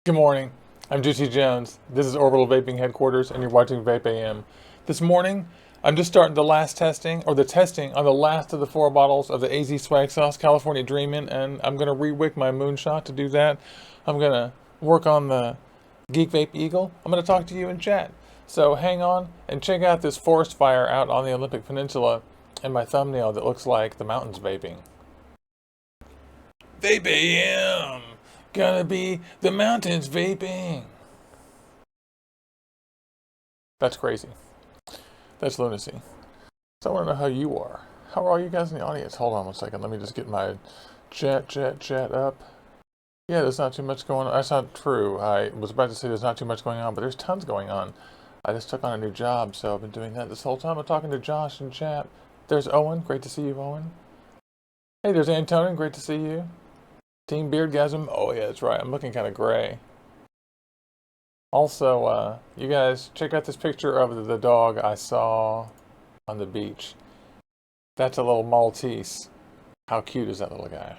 Good morning. I'm Juicy Jones. This is Orbital Vaping headquarters, and you're watching VapeAM. This morning, I'm just starting the testing on the last of the 4 bottles of the AZ Swag Sauce California Dreamin', and I'm going to re-wick my moonshot to do that. I'm going to work on the Geek Vape Eagle. I'm going to talk to you in chat. So hang on and check out this forest fire out on the Olympic Peninsula and my thumbnail that looks like the mountains vaping. VapeAM! Gonna be the mountains vaping. That's crazy. That's lunacy. So I want to know how you are. How are all you guys in the audience? Hold on one second. Let me just get my chat up. Yeah, there's not too much going on. That's not true. I was about to say there's not too much going on, but there's tons going on. I just took on a new job, so I've been doing that this whole time. I'm talking to Josh in chat. There's Owen. Great to see you, Owen. Hey, there's Antonin. Great to see you. Team Beardgasm. Oh, yeah, that's right. I'm looking kind of gray. Also, you guys, check out this picture of the dog I saw on the beach. That's a little Maltese. How cute is that little guy?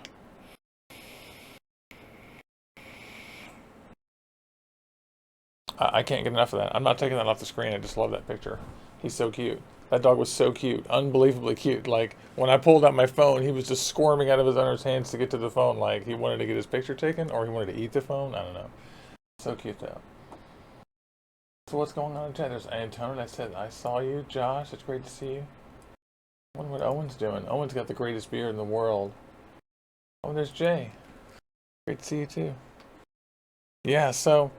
I can't get enough of that. I'm not taking that off the screen. I just love that picture. He's so cute. That dog was so cute. Unbelievably cute. Like, when I pulled out my phone, he was just squirming out of his owner's hands to get to the phone. Like, he wanted to get his picture taken, or he wanted to eat the phone. I don't know. So cute, though. So what's going on in chat? There's Antonin. I said, I saw you. Josh, it's great to see you. I wonder what Owen's doing. Owen's got the greatest beard in the world. Oh, there's Jay. Great to see you, too. Yeah, so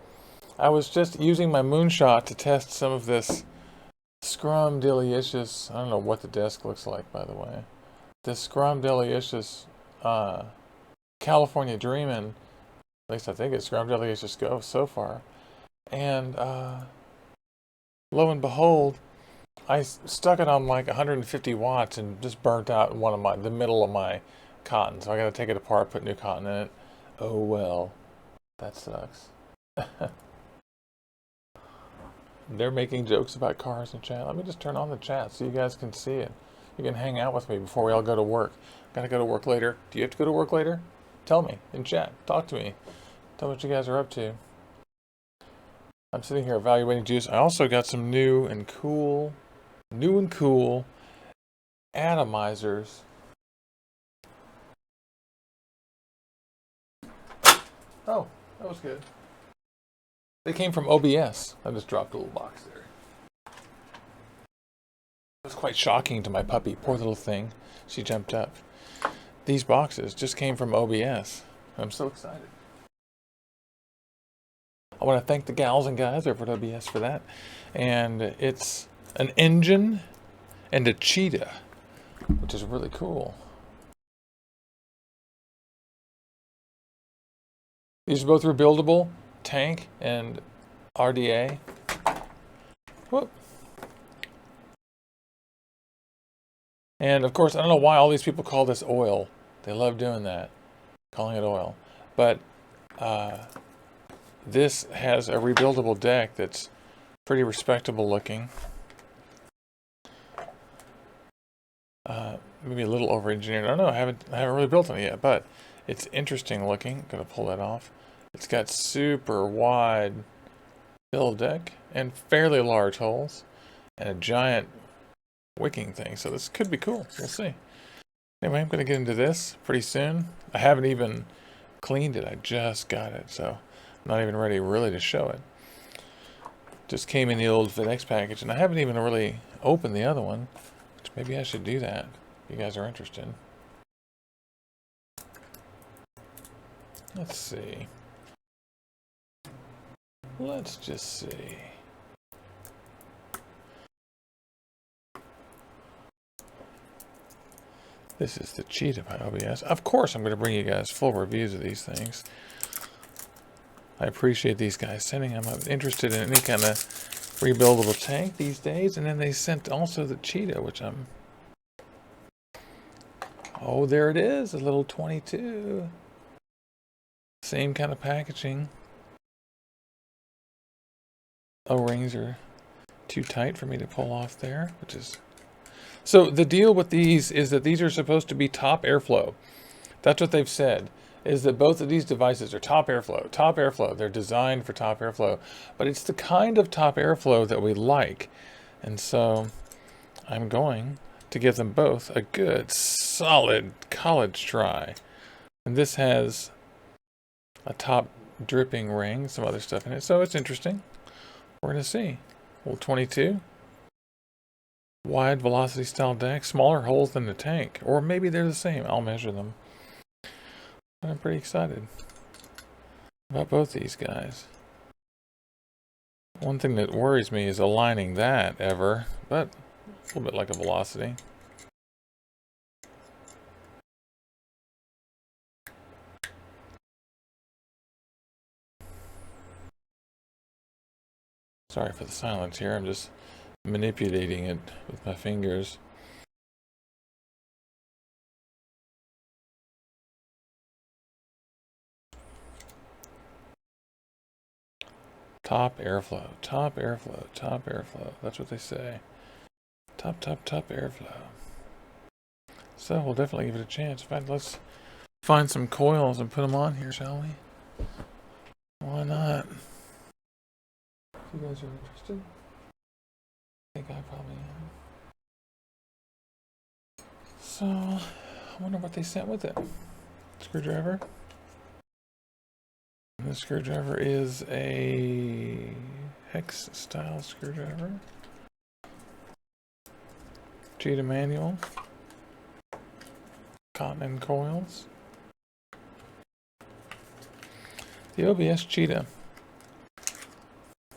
I was just using my moonshot to test some of this Scrumdiddlyicious, I don't know what the desk looks like, by the way. This Scrumdiddlyicious California Dreamin', at least I think it's Scrumdiddlyicious Go so far. And lo and behold, I stuck it on like 150 watts and just burnt out the middle of my cotton. So I got to take it apart, put new cotton in it. Oh well, that sucks. They're making jokes about cars in chat. Let me just turn on the chat so you guys can see it. You can hang out with me before we all go to work. Gotta go to work later. Do you have to go to work later? Tell me in chat. Talk to me. Tell me what you guys are up to. I'm sitting here evaluating juice. I also got some new and cool atomizers. Oh, that was good. They came from OBS. I just dropped a little box there. It was quite shocking to my puppy. Poor little thing. She jumped up. These boxes just came from OBS. I'm so excited. I want to thank the gals and guys over at OBS for that. And it's an engine and a cheetah, which is really cool. These are both rebuildable. Tank and RDA. Whoop. And of course, I don't know why all these people call this oil. They love doing that, calling it oil. But this has a rebuildable deck that's pretty respectable looking. Maybe a little over-engineered. I don't know. I haven't really built it yet, but it's interesting looking. I'm gonna pull that off. It's got super wide build deck and fairly large holes and a giant wicking thing. So this could be cool. We'll see. Anyway, I'm going to get into this pretty soon. I haven't even cleaned it. I just got it. So I'm not even ready really to show it. Just came in the old FedEx package and I haven't even really opened the other one. Which maybe I should do that if you guys are interested. Let's see. Let's just see. This is the Cheetah by OBS. Of course, I'm going to bring you guys full reviews of these things. I appreciate these guys sending them. I'm interested in any kind of rebuildable tank these days. And then they sent also the Cheetah, which I'm... Oh, there it is, a little 22. Same kind of packaging. O-rings are too tight for me to pull off there, which is... So the deal with these is that these are supposed to be top airflow. That's what they've said. is that both of these devices are top airflow. Top airflow. They're designed for top airflow, but it's the kind of top airflow that we like. And so I'm going to give them both a good, solid college try. And this has a top dripping ring, some other stuff in it. So it's interesting. We're going to see. Hole 22. Wide velocity style deck. Smaller holes than the tank. Or maybe they're the same. I'll measure them. But I'm pretty excited about both these guys. One thing that worries me is aligning that ever. But a little bit like a velocity. Sorry for the silence here. I'm just manipulating it with my fingers. Top airflow, top airflow, top airflow. That's what they say. Top airflow. So we'll definitely give it a chance. In fact, let's find some coils and put them on here, shall we? Why not? If you guys are interested, I think I probably am. So, I wonder what they sent with it. Screwdriver. And the screwdriver is a hex style screwdriver. Cheetah manual. Cotton coils. The OBS Cheetah.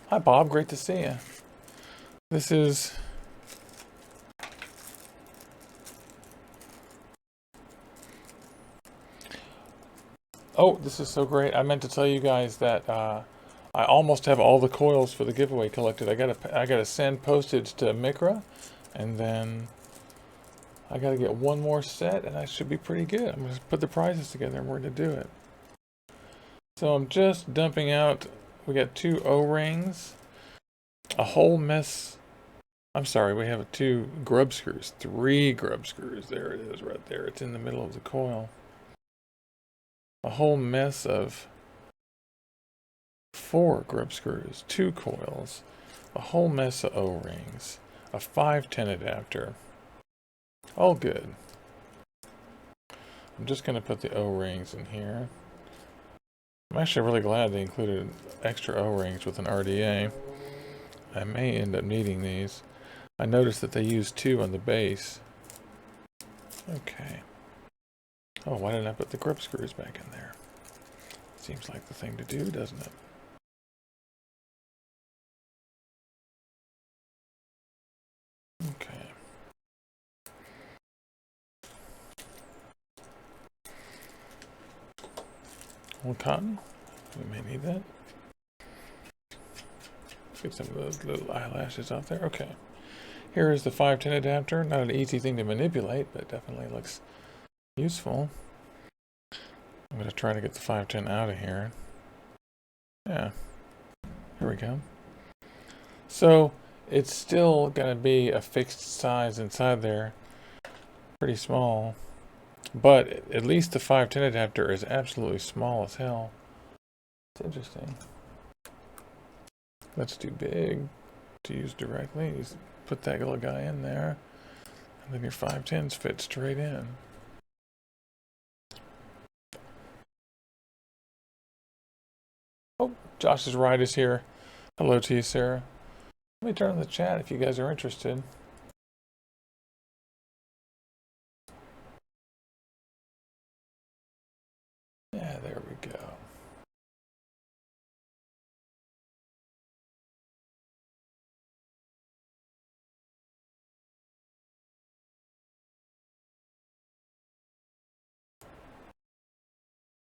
Hi Bob, great to see you. This is this is so great. I meant to tell you guys that I almost have all the coils for the giveaway collected. I gotta send postage to Micra, and then I gotta get one more set, and I should be pretty good. I'm gonna put the prizes together, and we're gonna do it. So I'm just dumping out. We got 2 O-rings, a whole mess. I'm sorry, we have 2 grub screws, 3 grub screws. There it is, right there. It's in the middle of the coil. A whole mess of 4 grub screws, 2 coils, a whole mess of O-rings, a 510 adapter. All good. I'm just going to put the O-rings in here. I'm actually really glad they included extra O-rings with an RDA. I may end up needing these. I noticed that they used 2 on the base. Okay. Oh, why didn't I put the grip screws back in there? Seems like the thing to do, doesn't it? Okay. More cotton. We may need that. Get some of those little eyelashes out there. Okay. Here is the 510 adapter. Not an easy thing to manipulate, but definitely looks useful. I'm going to try to get the 510 out of here. Yeah. Here we go. So it's still going to be a fixed size inside there. Pretty small. But at least the 510 adapter is absolutely small as hell. It's interesting. That's too big to use directly. You just put that little guy in there, and then your 510s fit straight in. Oh, Josh's ride is here. Hello to you, Sarah. Let me turn on the chat if you guys are interested. Yeah, there we go.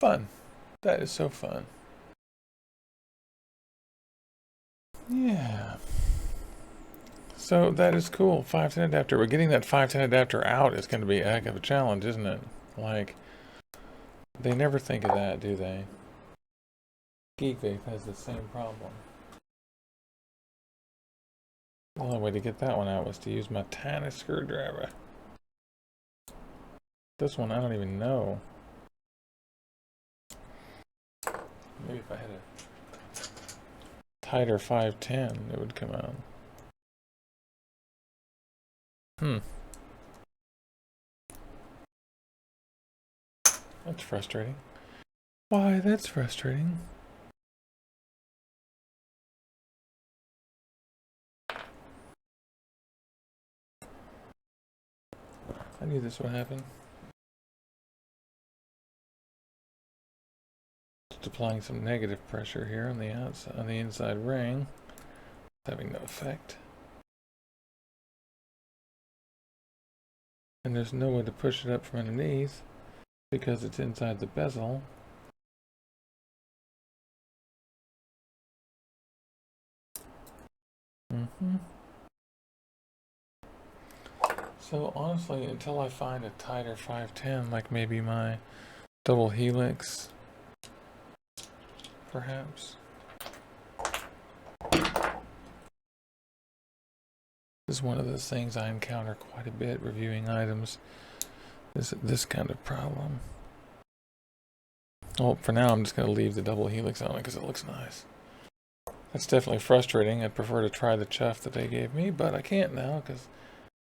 Fun. That is so fun. Yeah. So that is cool. 510 adapter. We're getting that 510 adapter out is going to be a heck of a challenge, isn't it? Like, they never think of that, do they? Geek Vape has the same problem. The only way to get that one out was to use my tiny screwdriver. This one, I don't even know. Maybe if I had a tighter 510, it would come out. That's frustrating. Why, that's frustrating. I knew this would happen. Just applying some negative pressure here on the outside, on the inside ring. It's having no effect. And there's no way to push it up from underneath because it's inside the bezel. So honestly, until I find a tighter 510, like maybe my double helix, perhaps. This is one of those things I encounter quite a bit reviewing items. This kind of problem. Well, for now, I'm just going to leave the double helix on it because it looks nice. That's definitely frustrating. I'd prefer to try the chuff that they gave me, but I can't now because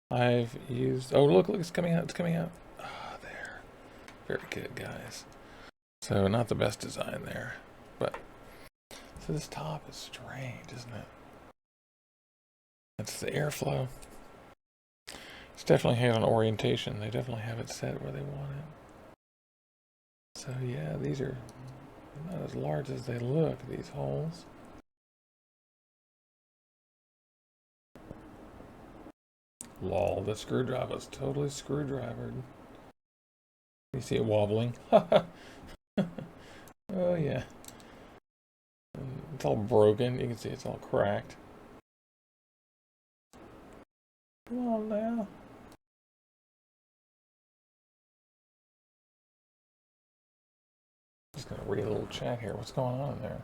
I've used... Oh, look, it's coming out. It's coming out. Ah, there. Very good, guys. So, not the best design there. But, so this top is strange, isn't it? That's the airflow. It's definitely had an orientation. They definitely have it set where they want it. So yeah, these are not as large as they look, these holes. Lol, the screwdriver's totally screwdrivered. You see it wobbling? Oh yeah. It's all broken. You can see it's all cracked. Come on now. Just gonna read a little chat here. What's going on in there?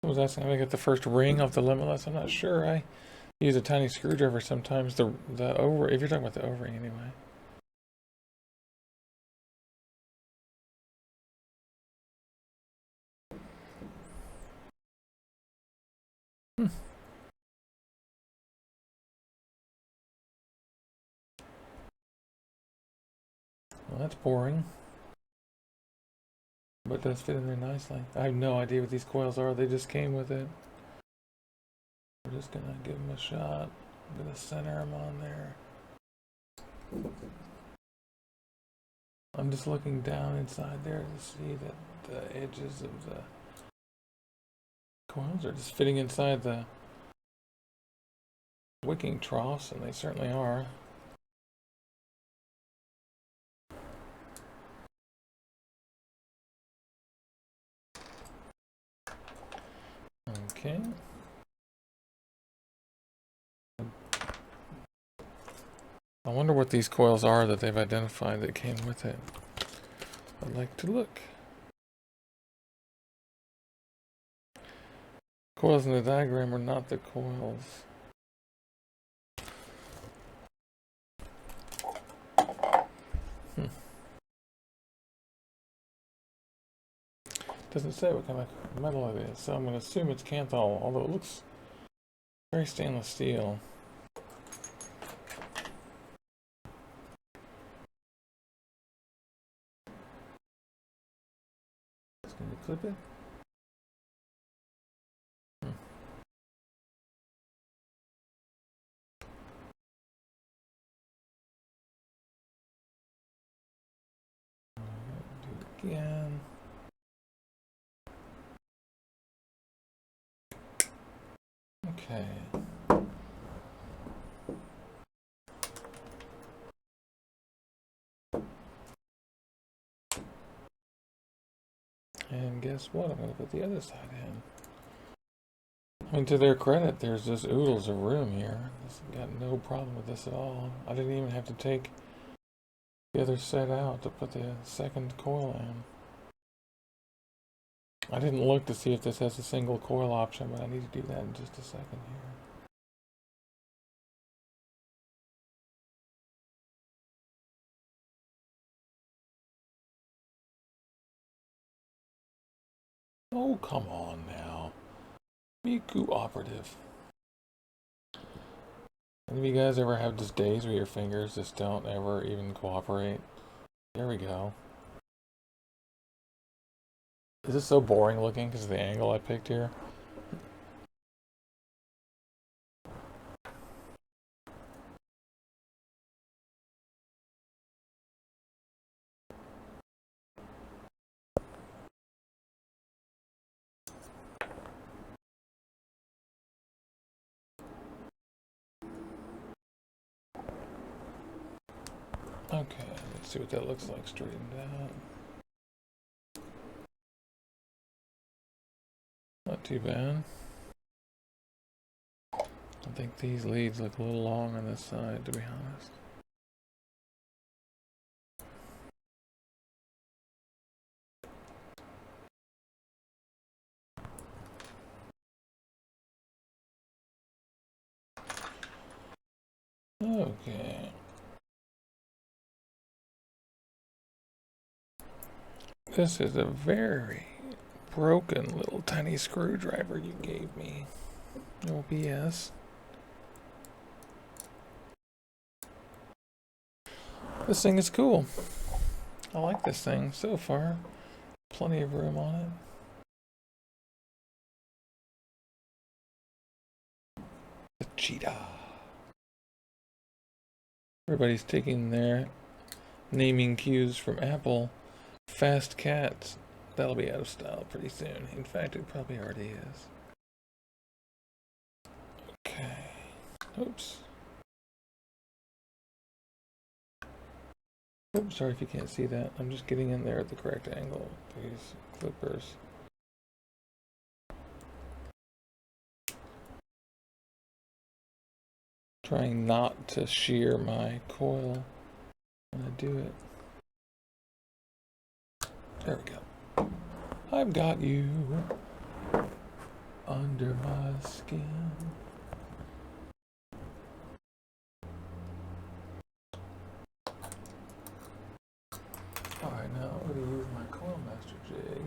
I was asking if I get the first ring off the limitless. I'm not sure. I use a tiny screwdriver sometimes. The over, if you're talking about the O-ring anyway. Well, that's boring. But it does fit in there nicely. I have no idea what these coils are. They just came with it. We're just gonna give them a shot. I'm gonna center them on there. I'm just looking down inside there to see that the edges of the coils are just fitting inside the wicking troughs, and they certainly are. Okay. I wonder what these coils are that they've identified that came with it. I'd like to look. Coils in the diagram are not the coils. Doesn't say what kind of metal it is, so I'm going to assume it's Kanthal, although it looks very stainless steel. Can you clip it? Do it again. Okay. And guess what? I'm going to put the other side in. I mean, to their credit, there's just oodles of room here. Got no problem with this at all. I didn't even have to take the other set out to put the second coil in. I didn't look to see if this has a single coil option, but I need to do that in just a second here. Oh, come on now. Be cooperative. Any of you guys ever have just days where your fingers just don't ever even cooperate? There we go. Is this so boring looking because of the angle I picked here? Okay, let's see what that looks like straightened out. Not too bad. I think these leads look a little long on this side, to be honest. Okay. This is a very broken little tiny screwdriver you gave me. OBS. This thing is cool. I like this thing so far. Plenty of room on it. The Cheetah. Everybody's taking their naming cues from Apple. Fast cats. That'll be out of style pretty soon. In fact, it probably already is. Okay. Oops. Oops, sorry if you can't see that. I'm just getting in there at the correct angle. These clippers. Trying not to shear my coil when I do it. There we go. I've got you under my skin. Alright, now I'm going to use my coil master jig.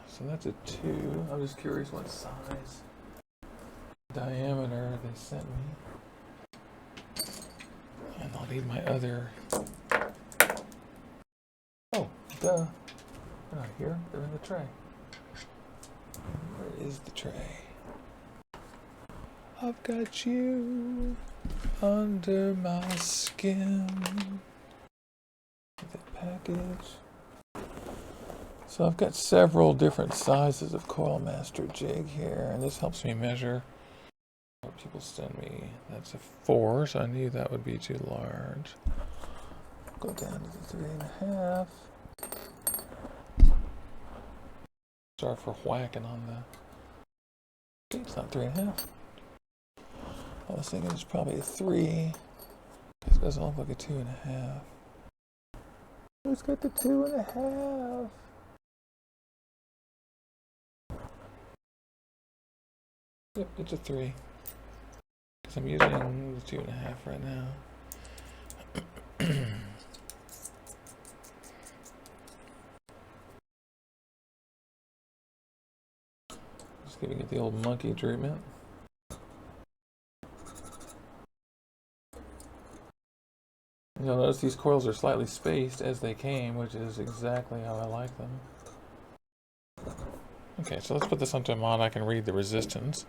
So that's a 2. I'm just curious what size diameter they sent me. And I'll need my other. Oh, duh. They're not here. They're in the tray. Where is the tray? I've got you under my skin. The package. So I've got several different sizes of coil master jig here, and this helps me measure what people send me. That's a 4, so I knew that would be too large. Go down to the 3.5. Sorry for whacking on the. Okay, it's not 3.5. I was thinking it's probably a 3. This doesn't look like a 2.5. Who's got the 2.5? Yep, it's a 3. Because I'm using the 2.5 right now. Just giving it the old monkey treatment. You'll notice these coils are slightly spaced as they came, which is exactly how I like them. Okay, so let's put this onto a mod. I can read the resistance.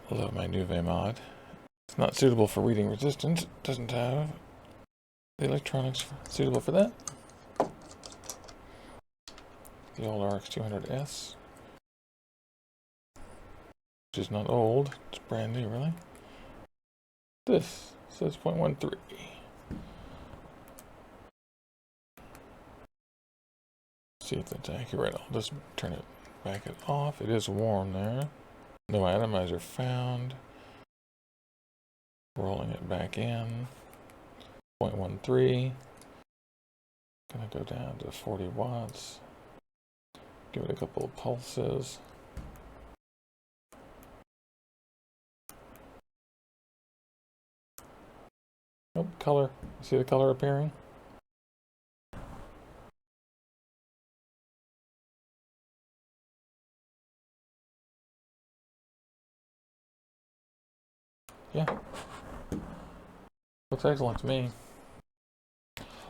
Hello, my new mod. It's not suitable for reading resistance. It doesn't have the electronics suitable for that. The old RX200S, which is not old. It's brand new, really. This says 0.13. See if that's accurate. I'll just turn it back off. It is warm there. No atomizer found. Rolling it back in. 0.13. Gonna go down to 40 watts. Give it a couple of pulses. Oh, color. See the color appearing? Yeah. Looks excellent to me.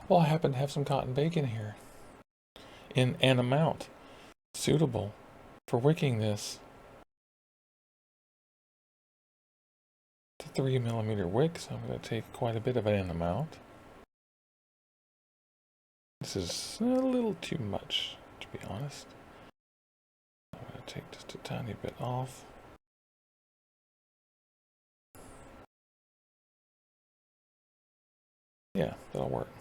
Well, I happen to have some cotton bacon here in an amount suitable for wicking this. It's a 3mm wick, so I'm going to take quite a bit of an amount. This is a little too much, to be honest. I'm going to take just a tiny bit off. Yeah, that'll work.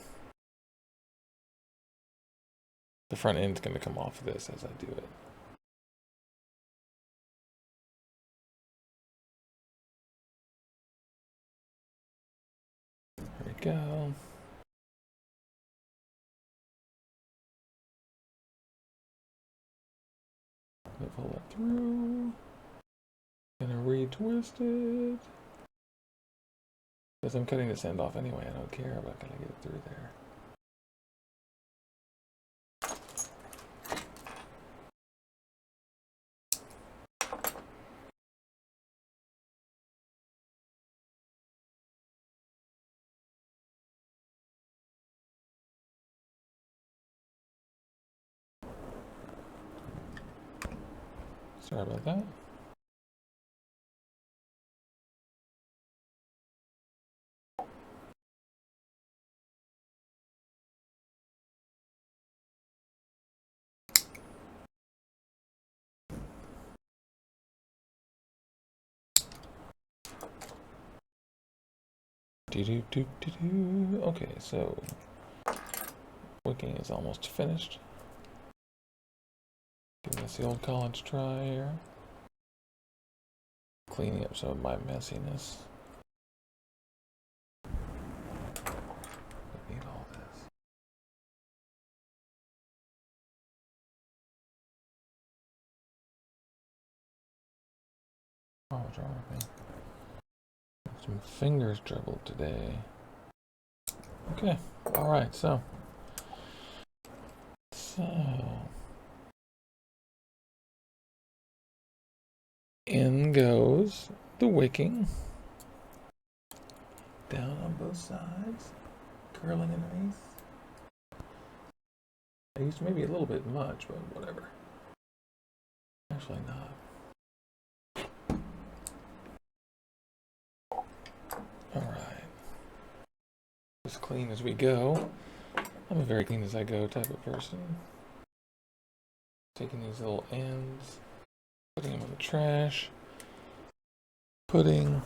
The front end's going to come off of this as I do it. There we go. Pull it through. Gonna retwist it. Because I'm cutting this end off anyway, I don't care, but I gotta get it through there. Sorry about that. Okay, so wicking is almost finished. Giving this the old college try here. Cleaning up some of my messiness. I need all this. Oh, what's wrong with me? Some fingers trouble today. Okay, alright, so in goes the wicking. Down on both sides, curling underneath. I used maybe a little bit much, but whatever. Actually not. Alright. As clean as we go. I'm a very clean as I go type of person. Taking these little ends, putting them in the trash, putting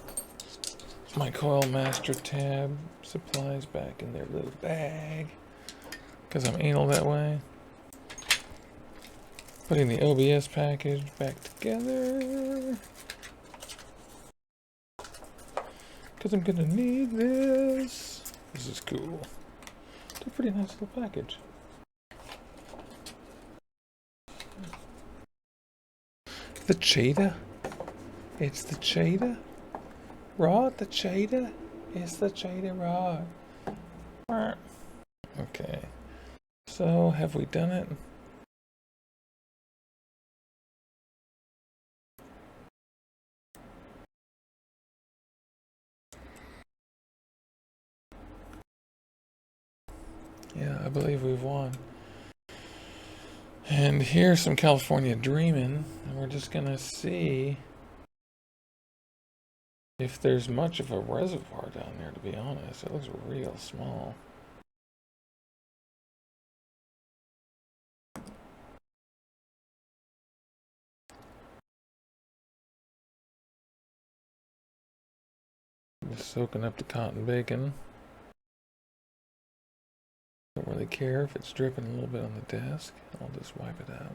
my Coil Master tab supplies back in their little bag, because I'm anal that way. Putting the OBS package back together, because I'm gonna need this. This is cool. It's a pretty nice little package. The Cheetah? It's the Cheetah? Rod, the Cheetah? It's the Cheetah rod. Okay. So, have we done it? Yeah, I believe we've won. And here's some California Dreamin', and we're just gonna see if there's much of a reservoir down there, to be honest. It looks real small. Just soaking up the cotton bacon. Don't really care if it's dripping a little bit on the desk. I'll just wipe it out.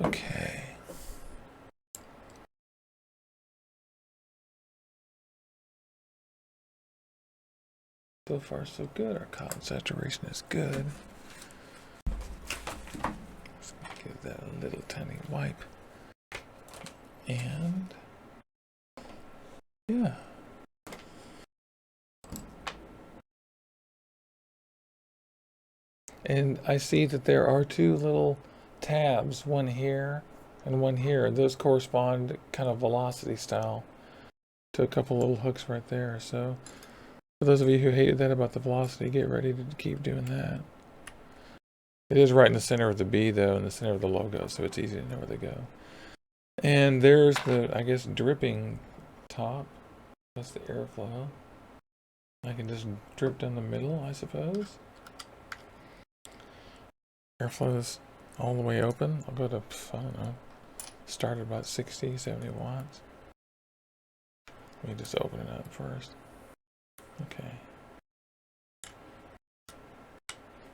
Okay. So far so good. Our cotton saturation is good. Just gonna give that a little tiny wipe. And And I see that there are two little tabs, one here and one here. Those correspond kind of velocity style to a couple little hooks right there. So for those of you who hated that about the velocity, get ready to keep doing that. It is right in the center of the B though, in the center of the logo, so it's easy to know where they go. And there's the, I guess, dripping top. That's the airflow. I can just drip down the middle, I suppose. Airflow's all the way open. I'll go to, I don't know, start at about 60, 70 watts. Let me just open it up first. Okay.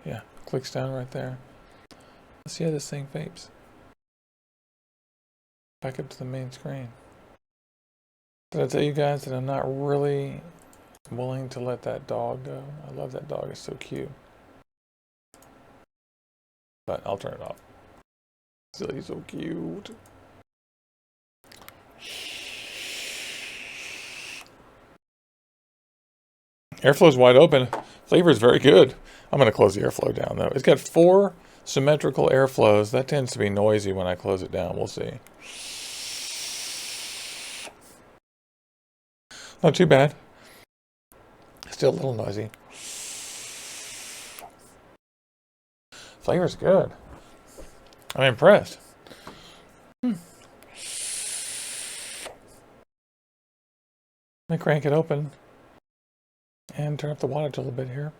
Yeah, clicks down right there. Let's see how this thing vapes. Back up to the main screen. Did I tell you guys that I'm not really willing to let that dog go? I love that dog, it's so cute. But I'll turn it off. Still, he's so cute. Airflow's wide open. Flavor is very good. I'm going to close the airflow down though. It's got 4 symmetrical airflows. That tends to be noisy when I close it down. We'll see. Not too bad. Still a little noisy. Flavor's good. I'm impressed. Let me crank it open and turn up the wattage a little bit here.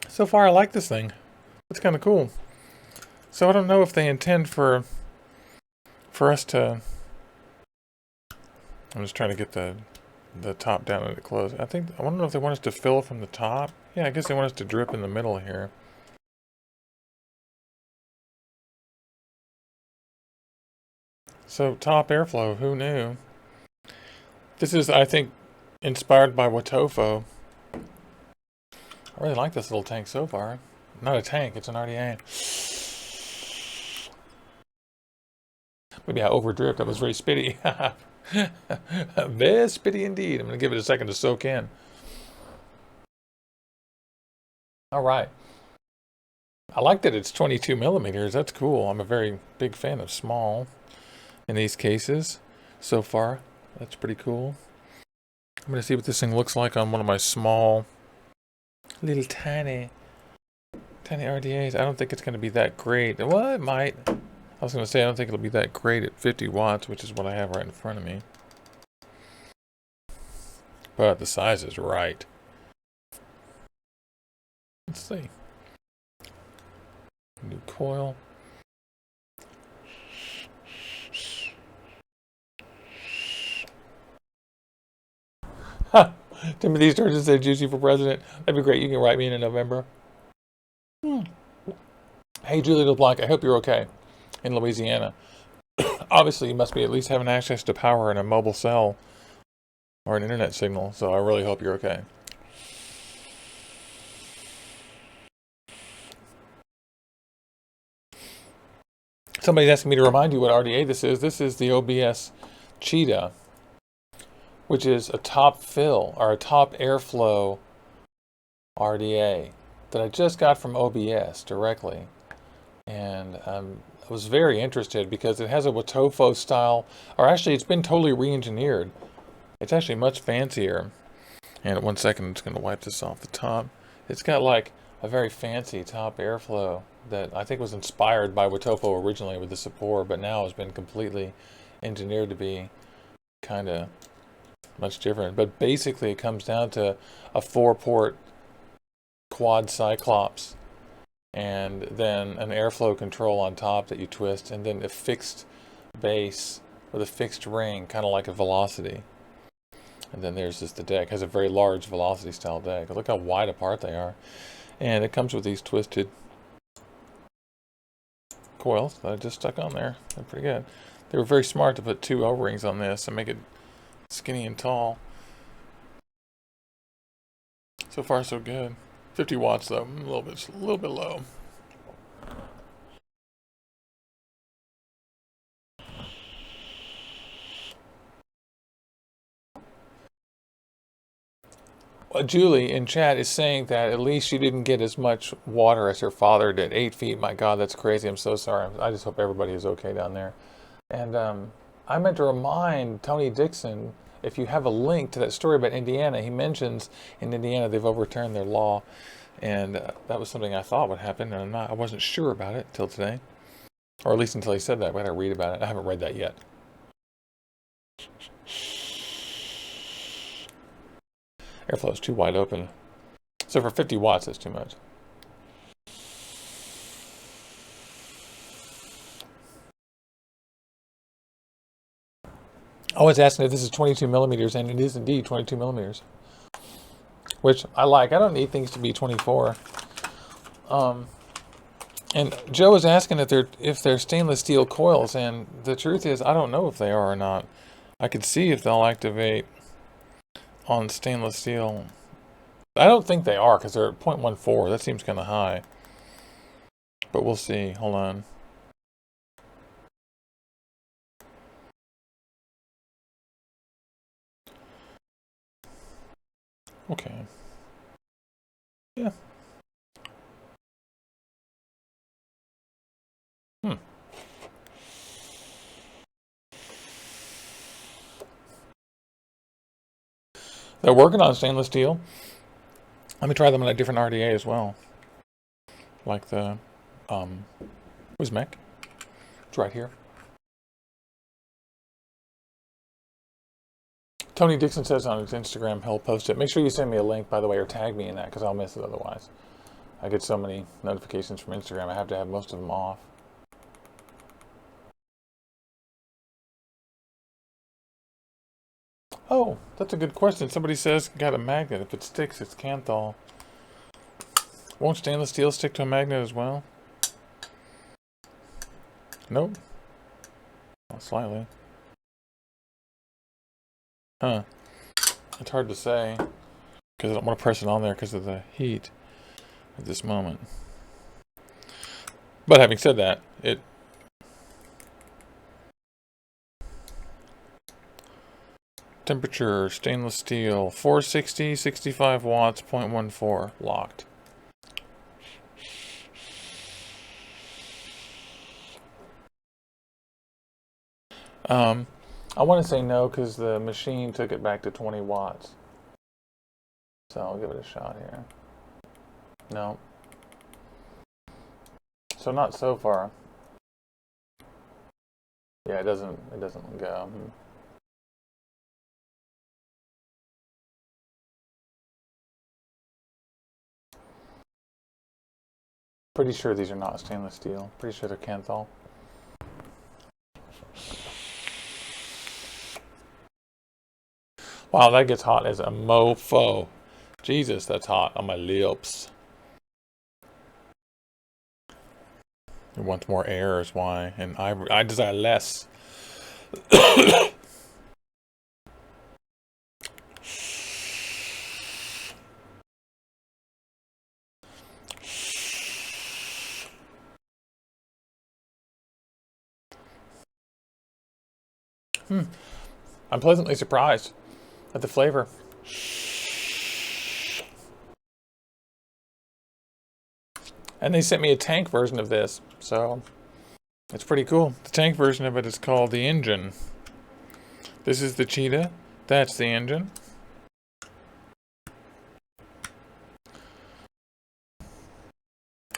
So far I like this thing. It's kind of cool. So I don't know if they intend for us to... I'm just trying to get the top down and it close. I want to know if they want us to fill from the top. Yeah, I guess they want us to drip in the middle here. So top airflow, who knew? This is, I think, inspired by Watofo. I really like this little tank so far. Not a tank, it's an RDA. Maybe I overdripped. That was very spitty. Very spitty indeed. I'm going to give it a second to soak in. All right. I like that it's 22 millimeters. That's cool. I'm a very big fan of small in these cases so far. That's pretty cool. I'm going to see what this thing looks like on one of my small, little tiny RDAs. I don't think it's going to be that great. Well, it might. I was going to say, I don't think it'll be that great at 50 watts, which is what I have right in front of me. But the size is right. Let's see. New coil. Ha! Timothy Sturgeon said Juicy for president. That'd be great. You can write me in November. Hey, Julie LeBlanc, I hope you're okay in Louisiana. Obviously, you must be at least having access to power and a mobile cell or an internet signal, so I really hope you're okay. Somebody's asking me to remind you what RDA this is. This is the OBS Cheetah, which is a top fill or a top airflow RDA that I just got from OBS directly. And I was very interested because it has a Watofo style, or actually it's been totally re-engineered. It's actually much fancier. And 1 second, I'm just going to wipe this off the top. It's got like a very fancy top airflow that I think was inspired by Watofo originally with the support, but now has been completely engineered to be kind of much different. But basically it comes down to a 4-port quad Cyclops and then an airflow control on top that you twist, and then a fixed base with a fixed ring, kind of like a velocity. And then there's just the deck. It has a very large velocity style deck. Look how wide apart they are. And it comes with these twisted coils that I just stuck on there. They're pretty good. They were very smart to put 2 O-rings on this and make it skinny and tall. So far so good. 50 watts though, a little bit low. Julie in chat is saying that at least she didn't get as much water as her father did. 8 feet, my God, that's crazy. I'm so sorry. I just hope everybody is okay down there. And I meant to remind Tony Dixon, if you have a link to that story about Indiana, he mentions in Indiana they've overturned their law. And that was something I thought would happen, and I wasn't sure about it till today. Or at least until he said that. I had to read about it. I haven't read that yet. Airflow is too wide open. So for 50 watts, that's too much. I was asking if this is 22 millimeters, and it is indeed 22 millimeters. Which I like. I don't need things to be 24. And Joe was asking if they're stainless steel coils, and the truth is I don't know if they are or not. I could see if they'll activate on stainless steel. I don't think they are because they're at 0.14. That seems kind of high. But we'll see. Hold on. Okay. Yeah. They're working on stainless steel. Let me try them on a different RDA as well. Like the, who's Mech? It's right here. Tony Dixon says on his Instagram he'll post it. Make sure you send me a link, by the way, or tag me in that, because I'll miss it otherwise. I get so many notifications from Instagram, I have to have most of them off. Oh, that's a good question. Somebody says got a magnet. If it sticks, it's Kanthal. Won't stainless steel stick to a magnet as well? Nope. Well, slightly. Huh. It's hard to say, because I don't want to press it on there because of the heat at this moment. But having said that, it... Temperature, stainless steel, 460, 65 watts, 0.14, locked. I want to say no because the machine took it back to 20 watts. So I'll give it a shot here. No. So not so far. Yeah, it doesn't go. Pretty sure these are not stainless steel. Pretty sure they're Kanthal. Wow, that gets hot as a mofo. Jesus, that's hot on my lips. It wants more air is why, and I desire less. I'm pleasantly surprised at the flavor. And they sent me a tank version of this, so it's pretty cool. The tank version of it is called the Engine. This is the Cheetah. That's the Engine.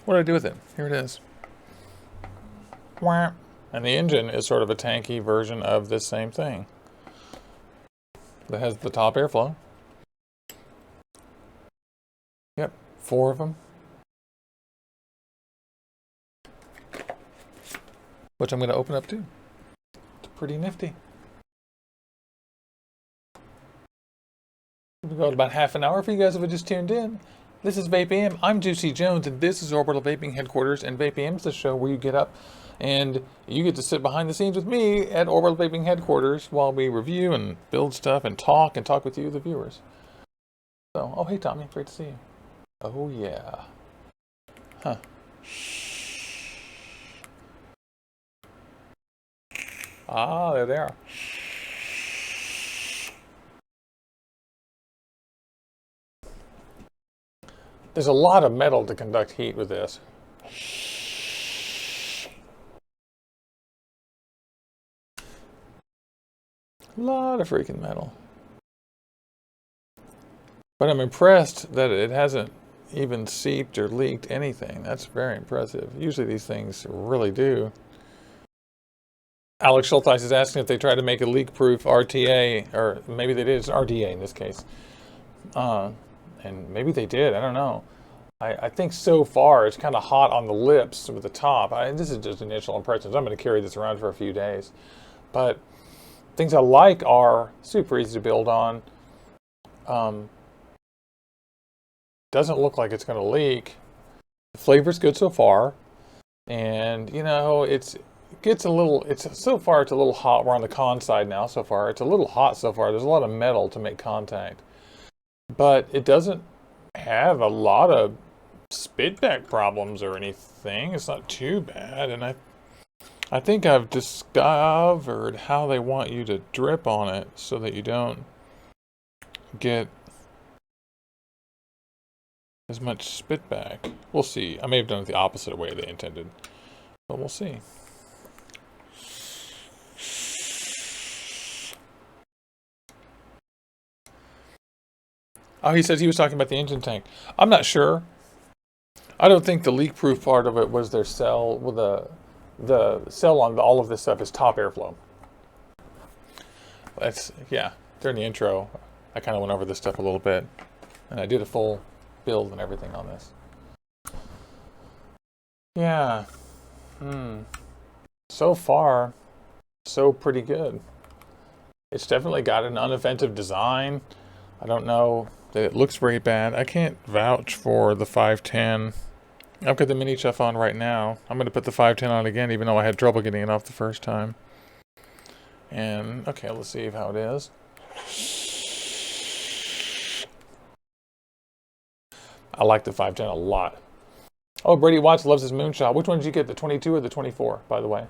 What do I do with it? Here it is. And the Engine is sort of a tanky version of this same thing. That has the top airflow. Yep, 4 of them. Which I'm going to open up too. It's pretty nifty. We've got about half an hour for you guys if you just tuned in. This is VapeAM. I'm Juicy Jones, and this is Orbital Vaping Headquarters. And VapeAM is the show where you get up and you get to sit behind the scenes with me at Orbital Vaping Headquarters while we review and build stuff and talk with you, the viewers. So, oh hey Tommy, great to see you. Oh yeah. Huh. Ah, there they are. There's a lot of metal to conduct heat with this. A lot of freaking metal. But I'm impressed that it hasn't even seeped or leaked anything. That's very impressive. Usually these things really do. Alex Schultheis is asking if they tried to make a leak-proof RTA, or maybe they did. It's an RDA in this case. And maybe they did. I don't know. I think so far it's kind of hot on the lips with the top. This is just initial impressions. I'm going to carry this around for a few days. But things I like are super easy to build on. Doesn't look like it's going to leak. The flavor's good so far. And, you know, it gets a little, so far it's a little hot. We're on the con side now so far. It's a little hot so far. There's a lot of metal to make contact. But it doesn't have a lot of spitback problems or anything. It's not too bad. And I think I've discovered how they want you to drip on it so that you don't get as much spitback. We'll see. I may have done it the opposite way they intended, but we'll see. Oh, he says he was talking about the engine tank. I'm not sure. I don't think the leak-proof part of it was their cell. Well, the cell on all of this stuff is top airflow. Yeah, during the intro, I kind of went over this stuff a little bit, and I did a full build and everything on this. Yeah. So far, so pretty good. It's definitely got an unoffensive design. I don't know that it looks very bad. I can't vouch for the 510. I've got the mini chuff on right now. I'm going to put the 510 on again, even though I had trouble getting it off the first time. And, okay, let's see how it is. I like the 510 a lot. Oh, Brady Watts loves his moonshot. Which one did you get, the 22 or the 24, by the way?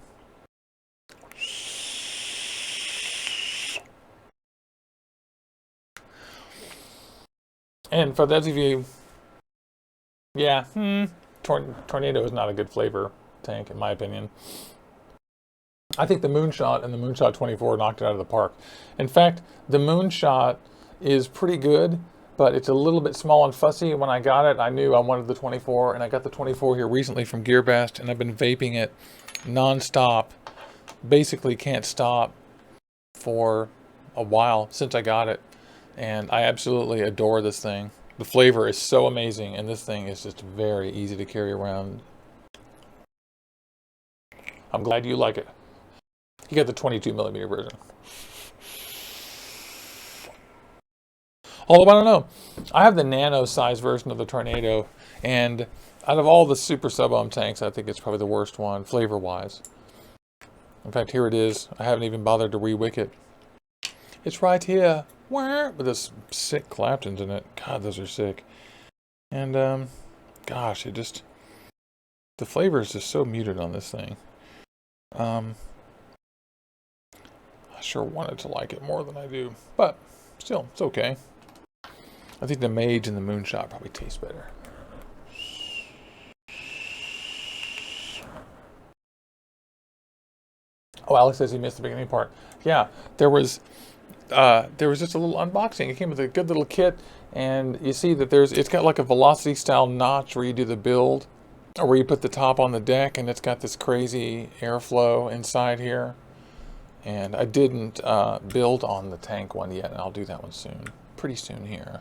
And for those of you, yeah, Tornado is not a good flavor tank, in my opinion. I think the Moonshot and the Moonshot 24 knocked it out of the park. In fact, the Moonshot is pretty good, but it's a little bit small and fussy. When I got it, I knew I wanted the 24, and I got the 24 here recently from GearBest, and I've been vaping it non-stop. Basically can't stop for a while since I got it. And I absolutely adore this thing. The flavor is so amazing, and this thing is just very easy to carry around. I'm glad you like it. You got the 22mm version. Although, I don't know. I have the nano size version of the Tornado, and out of all the super sub-ohm tanks, I think it's probably the worst one, flavor-wise. In fact, here it is. I haven't even bothered to re-wick it. It's right here. With this sick Claptons in it. God, those are sick. And, gosh, the flavor is just so muted on this thing. I sure wanted to like it more than I do. But, still, it's okay. I think the Mage and the Moonshot probably taste better. Oh, Alex says he missed the beginning part. Yeah, there was just a little unboxing. It came with a good little kit, and you see that it's got like a velocity style notch where you do the build, or where you put the top on the deck, and it's got this crazy airflow inside here. And I didn't build on the tank one yet, and I'll do that one soon. Pretty soon here.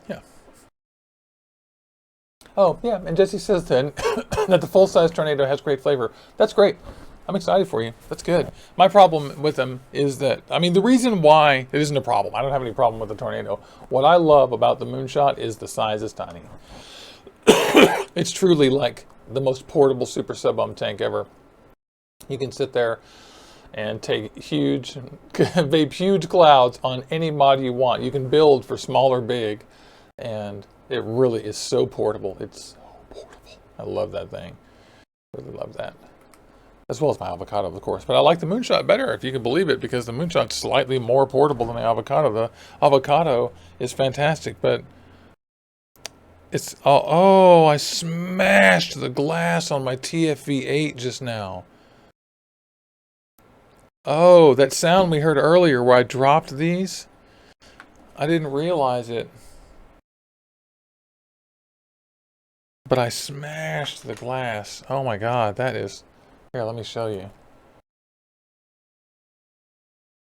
Yeah. Oh, yeah, and Jesse says then that the full-size Tornado has great flavor. That's great. I'm excited for you. That's good. My problem with them is that, I mean, the reason why it isn't a problem, I don't have any problem with the Tornado. What I love about the Moonshot is the size is tiny. It's truly like the most portable super sub-ohm tank ever. You can sit there and take vape huge clouds on any mod you want. You can build for small or big, and it really is so portable. It's so portable. I love that thing. Really love that. as well as my avocado, of course. But I like the Moonshot better, if you can believe it, because the Moonshot's slightly more portable than the avocado. The avocado is fantastic, but it's... Oh, I smashed the glass on my TFV8 just now. Oh, that sound we heard earlier where I dropped these? I didn't realize it. But I smashed the glass. Oh my god, that is... Here, let me show you.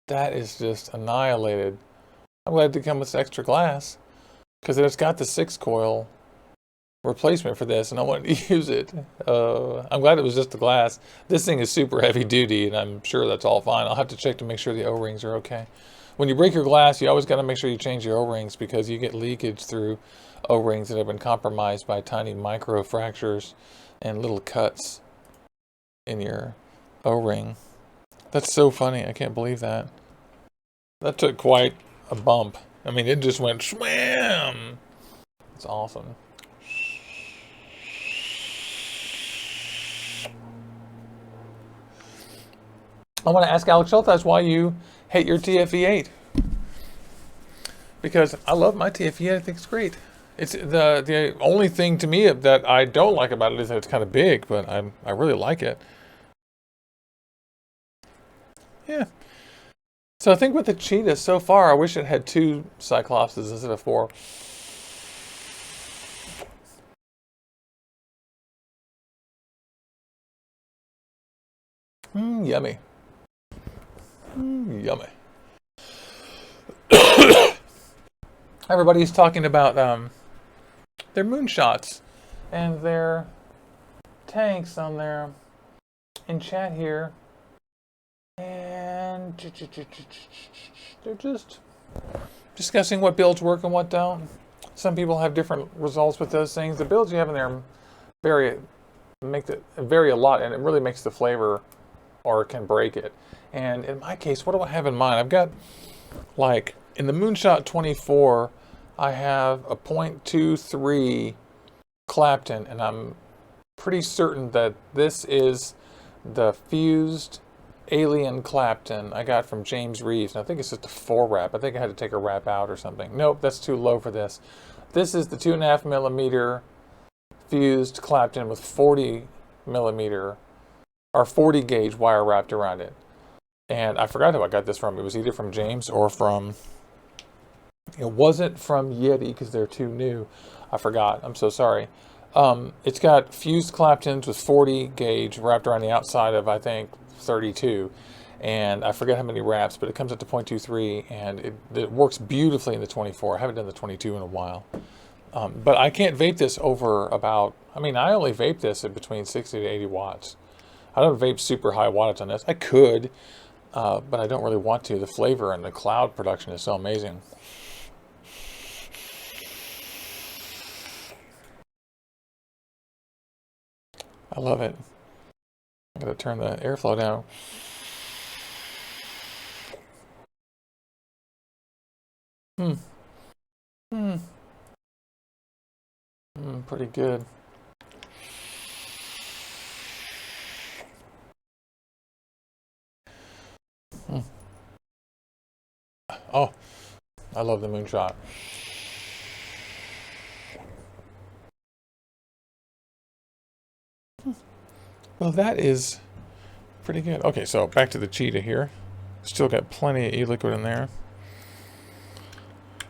That is just annihilated. I'm glad to come with extra glass, because it's got the 6-coil replacement for this, and I wanted to use it. I'm glad it was just the glass. This thing is super heavy duty, and I'm sure that's all fine. I'll have to check to make sure the O-rings are okay. When you break your glass, you always got to make sure you change your O-rings, because you get leakage through O-rings that have been compromised by tiny micro fractures and little cuts in your O-ring. That's so funny. I can't believe that. That took quite a bump. I mean, it just went swam. It's awesome. I want to ask Alex Schultz why you hate your TFV8. Because I love my TFV8. I think it's great. It's the only thing to me that I don't like about it is that it's kind of big, but I really like it. Yeah. So I think with the Cheetah so far, I wish it had 2 Cyclopses instead of 4. Yummy. Yummy. Everybody's talking about their moonshots and their tanks on there in chat here. And they're just discussing what builds work and what don't. Some people have different results with those things. The builds you have in there vary a lot, and it really makes the flavor or can break it. And in my case, what do I have in mind? I've got, like, in the Moonshot 24, I have a 0.23 Clapton, and I'm pretty certain that this is the fused Alien Clapton I got from James Reeves. And I think it's just a 4 wrap. I think I had to take a wrap out or something. Nope, that's too low for this. This is the 2.5 millimeter fused Clapton with 40 millimeter or 40 gauge wire wrapped around it. And I forgot who I got this from. It was either from James or from... It wasn't from Yeti because they're too new. I forgot. I'm so sorry. It's got fused Claptons with 40 gauge wrapped around the outside of, I think, 32. And I forget how many wraps, but it comes up to 0.23, and it works beautifully in the 24. I haven't done the 22 in a while. But I can't vape this over about... I mean, I only vape this at between 60 to 80 watts. I don't vape super high wattage on this. I could, but I don't really want to. The flavor and the cloud production is so amazing. I love it. I'm going to turn the airflow down. Pretty good. Oh, I love the Moonshot. Well, that is pretty good. Okay, so back to the Cheetah here. Still got plenty of e-liquid in there.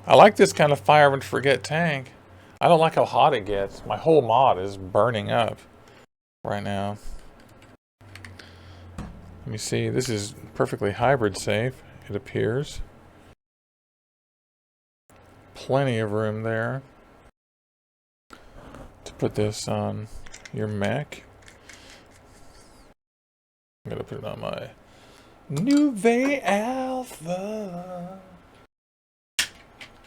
I like this kind of fire and forget tank. I don't like how hot it gets. My whole mod is burning up right now. Let me see. This is perfectly hybrid safe, it appears. Plenty of room there to put this on your Mac. I'm gonna put it on my Nuve Alpha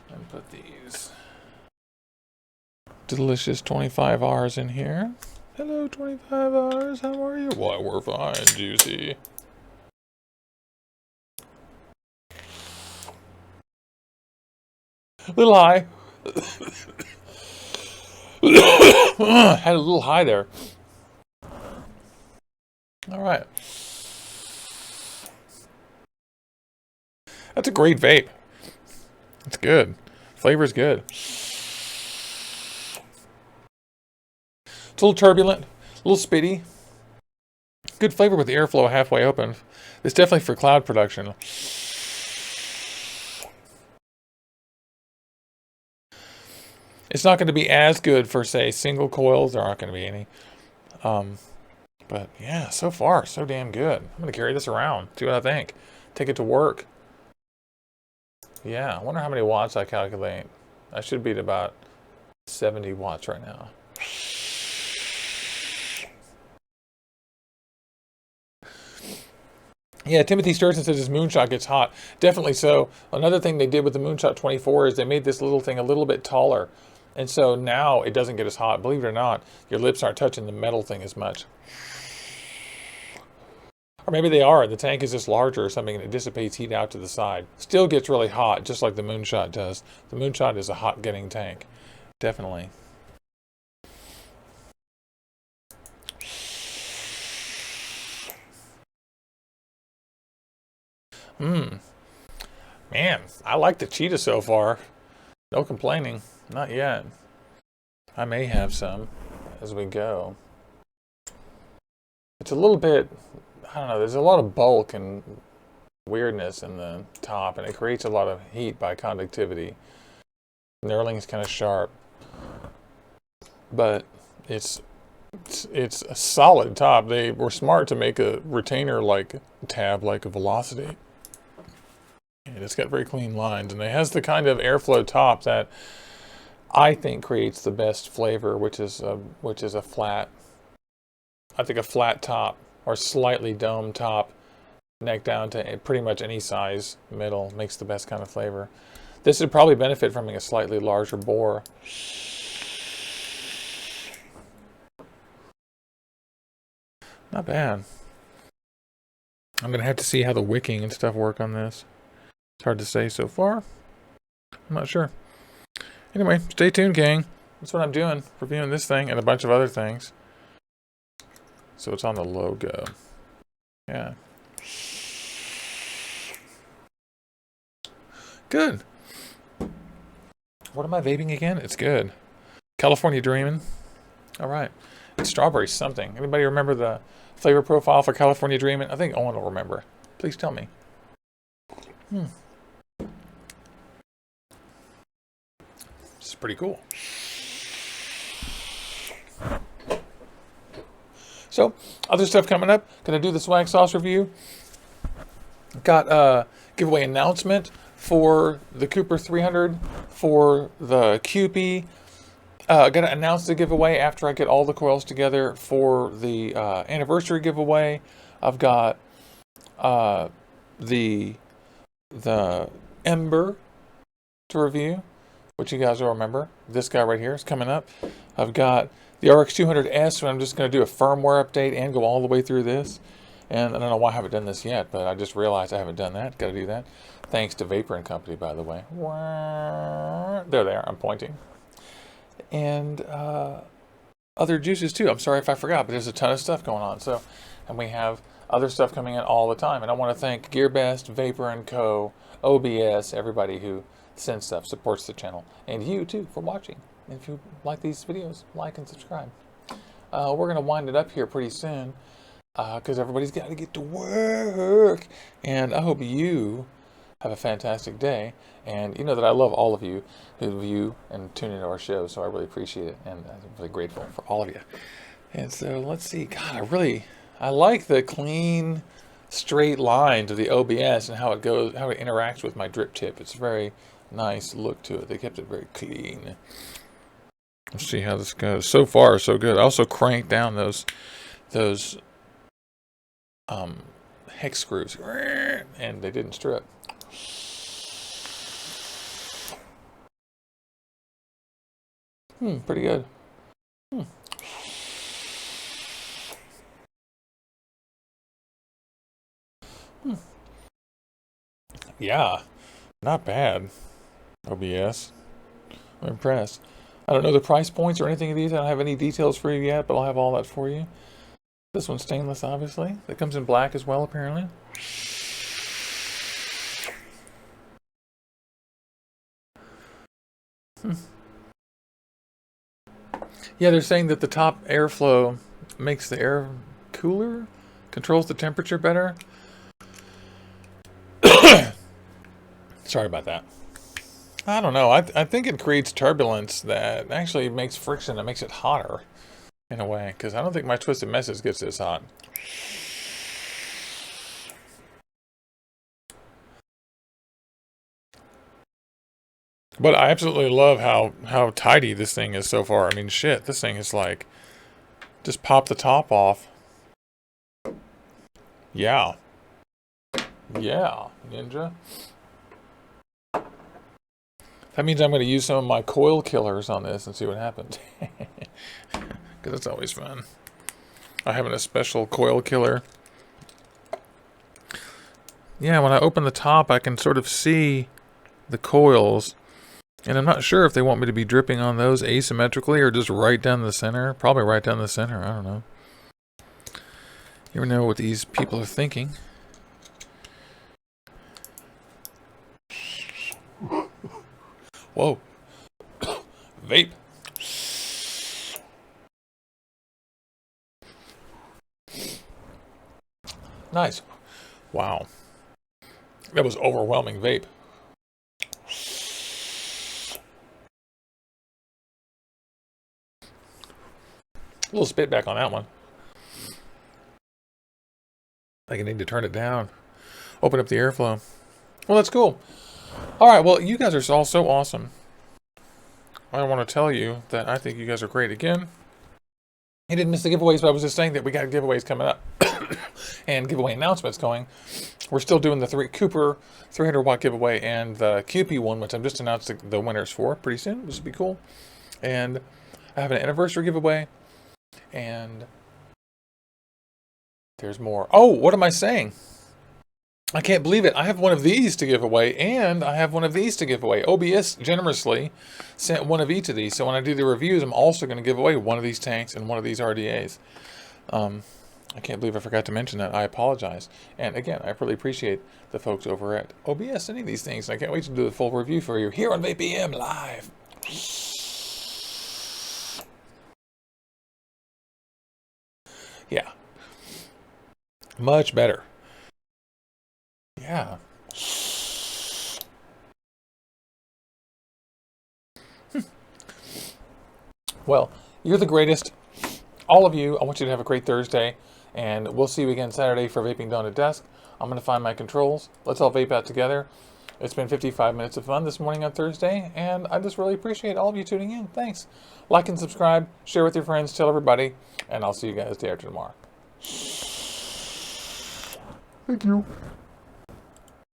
and put these delicious 25Rs in here. Hello, 25Rs. How are you? Why, we're fine, Juicy. A little high. Had a little high there. All right. That's a great vape. It's good. Flavor's good. It's a little turbulent, a little spitty. Good flavor with the airflow halfway open. It's definitely for cloud production. It's not going to be as good for, say, single coils. There aren't going to be any. But yeah, so far, so damn good. I'm going to carry this around, see what I think. Take it to work. Yeah, I wonder how many watts I calculate. I should be at about 70 watts right now. Yeah, Timothy Sturgeon says his Moonshot gets hot. Definitely so. Another thing they did with the Moonshot 24 is they made this little thing a little bit taller. And so now it doesn't get as hot. Believe it or not, your lips aren't touching the metal thing as much. Or maybe they are. The tank is just larger or something and it dissipates heat out to the side. Still gets really hot, just like the Moonshot does. The Moonshot is a hot getting tank. Definitely. Man, I like the Cheetah so far. No complaining. Not yet. I may have some as we go. It's a little bit, I don't know, there's a lot of bulk and weirdness in the top, and it creates a lot of heat by conductivity. Knurling is kind of sharp. But it's a solid top. They were smart to make a retainer-like tab, like a Velocity. And it's got very clean lines, and it has the kind of airflow top that I think creates the best flavor, which is a flat. I think a flat top or slightly domed top, neck down to pretty much any size middle makes the best kind of flavor. This would probably benefit from having a slightly larger bore. Not bad. I'm gonna have to see how the wicking and stuff work on this. It's hard to say so far. I'm not sure. Anyway, stay tuned, gang. That's what I'm doing, reviewing this thing and a bunch of other things. So it's on the logo. Yeah. Good. What am I vaping again? It's good. California Dreamin'. All right. It's strawberry something. Anybody remember the flavor profile for California Dreamin'? I think Owen will remember. Please tell me. This is pretty cool. So, other stuff coming up. Gonna do the swag sauce review. Got a giveaway announcement for the Cooper 300 for the QP. Gonna announce the giveaway after I get all the coils together for the anniversary giveaway. I've got the Ember to review, which you guys will remember. This guy right here is coming up. I've got the RX200S, so I'm just going to do a firmware update and go all the way through this. And I don't know why I haven't done this yet, but I just realized I haven't done that. Got to do that. Thanks to Vapor and Company, by the way. There they are. I'm pointing. And other juices too. I'm sorry if I forgot, but there's a ton of stuff going on. So, and we have other stuff coming in all the time. And I want to thank GearBest, Vapor & Co., OBS, everybody who sends stuff, supports the channel. And you too for watching. If you like these videos, like and subscribe. We're going to wind it up here pretty soon because everybody's got to get to work. And I hope you have a fantastic day. And you know that I love all of you who view and tune into our show, so I really appreciate it. And I'm really grateful for all of you. And so let's see. God, I like the clean, straight lines of the OBS and how it goes, how it interacts with my drip tip. It's a very nice look to it. They kept it very clean. Let's see how this goes. So far, so good. I also cranked down those hex screws, and they didn't strip. Pretty good. Yeah, not bad. OBS. I'm impressed. I don't know the price points or anything of these. I don't have any details for you yet, but I'll have all that for you. This one's stainless, obviously. It comes in black as well, apparently. Yeah, they're saying that the top airflow makes the air cooler, controls the temperature better. Sorry about that. I don't know. I think it creates turbulence that actually makes friction. It makes it hotter in a way, because I don't think my Twisted Messes gets this hot. But I absolutely love how tidy this thing is so far. I mean, shit, this thing is like, just pop the top off. Yeah. Yeah, Ninja. That means I'm going to use some of my coil killers on this and see what happens. Because it's always fun. I have a special coil killer. Yeah, when I open the top, I can sort of see the coils. And I'm not sure if they want me to be dripping on those asymmetrically or just right down the center. Probably right down the center. I don't know. You never know what these people are thinking. Whoa. Vape. Nice. Wow. That was overwhelming vape. A little spit back on that one. I think I need to turn it down. Open up the airflow. Well, that's cool. All right, well, you guys are all so awesome. I want to tell you that I think you guys are great. Again, you didn't miss the giveaways, but I was just saying that we got giveaways coming up and giveaway announcements going. We're still doing the Cooper 300-watt giveaway and the QP one, which I'm just announcing the winners for pretty soon. This will be cool. And I have an anniversary giveaway. And there's more. Oh, what am I saying? I can't believe it. I have one of these to give away, and I have one of these to give away. OBS generously sent one of each of these. So when I do the reviews, I'm also going to give away one of these tanks and one of these RDAs. I can't believe I forgot to mention that. I apologize. And again, I really appreciate the folks over at OBS sending these things. I can't wait to do the full review for you here on VapeAM Live. Yeah. Much better. Yeah. Well, you're the greatest. All of you, I want you to have a great Thursday. And we'll see you again Saturday for Vaping Down at Desk. I'm going to find my controls. Let's all vape out together. It's been 55 minutes of fun this morning on Thursday. And I just really appreciate all of you tuning in. Thanks. Like and subscribe. Share with your friends. Tell everybody. And I'll see you guys day after tomorrow. Thank you.